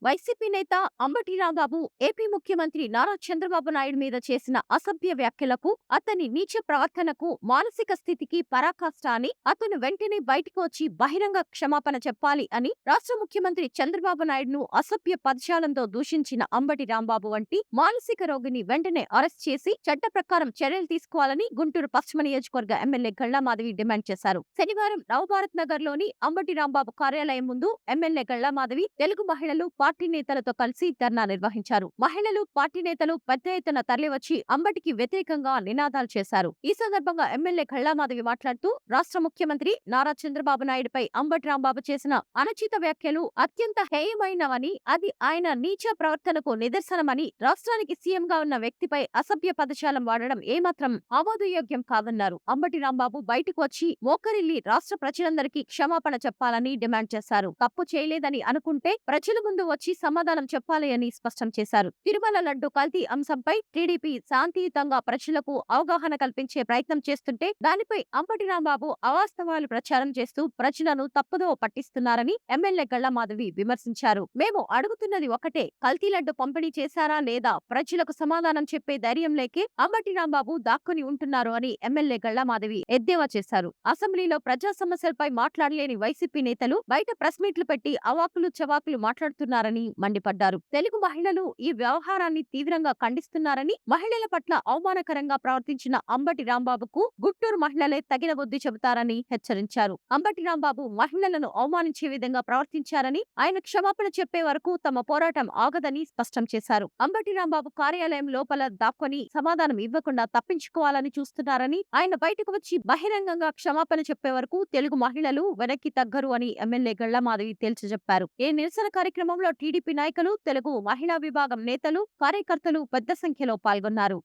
YCP నేత Ambati Rambabu AP ముఖ్యమంత్రి నారా చంద్రబాబు నాయుడు మీద చేసిన అసభ్య వ్యాఖ్యలకు, అతని నీచ ప్రవర్తనకు, మానసిక స్థితికి పరాకాష్ట అని అతను వెంటనే బయటకు వచ్చి బహిరంగ క్షమాపణ చెప్పాలి అని రాష్ట్ర ముఖ్యమంత్రి చంద్రబాబు నాయుడును అసభ్య పదజాలంతో దూషించిన అంబటి రాంబాబు వంటి మానసిక రోగిని వెంటనే అరెస్ట్ చేసి చట్ట ప్రకారం చర్యలు తీసుకోవాలని గుంటూరు పశ్చిమ నియోజకవర్గ ఎమ్మెల్యే గళ్లామాధవి డిమాండ్ చేశారు. శనివారం నవభారత్ నగర్ లోని అంబటి రాంబాబు కార్యాలయం ముందు ఎమ్మెల్యే గళ్లామాధవి తెలుగు మహిళలు పార్టీ నేతలతో కలిసి ధర్నా నిర్వహించారు. మహిళలు, పార్టీ నేతలు పెద్ద ఎత్తున తరలివచ్చి అంబటికి వ్యతిరేకంగా నినాదాలు చేశారు. ఈ సందర్భంగా ఎమ్మెల్యే గళ్లామాధవి మాట్లాడుతూ రాష్ట్ర ముఖ్యమంత్రి నారా చంద్రబాబు నాయుడుపై అంబటి రాంబాబు చేసిన అనుచిత వ్యాఖ్యలు అత్యంత హేయమైనవని, అది ఆయన నీచ ప్రవర్తనకు నిదర్శనమని, రాష్ట్రానికి సీఎంగా ఉన్న వ్యక్తిపై అసభ్య పదజాలం వాడడం ఏమాత్రం ఆమోదయోగ్యం కాదన్నారు. అంబటి రాంబాబు బయటకు వచ్చి మోకరిల్లి రాష్ట్ర ప్రజలందరికీ క్షమాపణ చెప్పాలని డిమాండ్ చేశారు. తప్పు చేయలేదని అనుకుంటే ప్రజల ముందు వచ్చి సమాధానం చెప్పాలి అని స్పష్టం చేశారు. తిరుమల లడ్డు కల్తీ అంశంపై టీడీపీ శాంతియుతంగా ప్రజలకు అవగాహన కల్పించే ప్రయత్నం చేస్తుంటే దానిపై అంబటి రాంబాబు అవాస్తవాలు ప్రచారం చేస్తూ ప్రజలను తప్పుదోవ పట్టిస్తున్నారని ఎమ్మెల్యే గళ్లామాధవి విమర్శించారు. మేము అడుగుతున్నది ఒకటే, కల్తీ లడ్డు పంపిణీ చేశారా లేదా, ప్రజలకు సమాధానం చెప్పే ధైర్యం లేకే అంబటి రాంబాబు దాక్కుని ఉంటున్నారు అని ఎమ్మెల్యే గళ్లామాధవి ఎద్దేవా చేశారు. అసెంబ్లీలో ప్రజా సమస్యలపై మాట్లాడలేని వైసీపీ నేతలు బయట ప్రెస్ మీట్లు పెట్టి అవాకులు చవాకులు మాట్లాడుతున్నారని మండిపడ్డారు. తెలుగు మహిళలు ఈ వ్యవహారాన్ని తీవ్రంగా ఖండిస్తున్నారని, మహిళల పట్ల అవమానకరంగా ప్రవర్తించిన అంబటి రాంబాబుకు గుంటూరు మహిళలే తగిన బుద్ధి చెబుతారని హెచ్చరించారు. అంబటి రాంబాబు మహిళలను అవమానించే విధంగా ప్రవర్తించారని, ఆయన క్షమాపణ చెప్పే వరకు తమ పోరాటం ఆగదని స్పష్టం చేశారు. అంబటి రాంబాబు కార్యాలయం లోపల దాక్కొని సమాధానం ఇవ్వకుండా తప్పించుకోవాలని చూస్తున్నారని, ఆయన బయటకు వచ్చి బహిరంగంగా క్షమాపణ చెప్పే వరకు తెలుగు మహిళలు వెనక్కి తగ్గరు అని ఎమ్మెల్యే గళ్లామాధవి తేల్చిచెప్పారు. ఈ నిరసన కార్యక్రమంలో టీడీపీ నాయకులు, తెలుగు మహిళా విభాగం నేతలు, కార్యకర్తలు పెద్ద సంఖ్యలో పాల్గొన్నారు.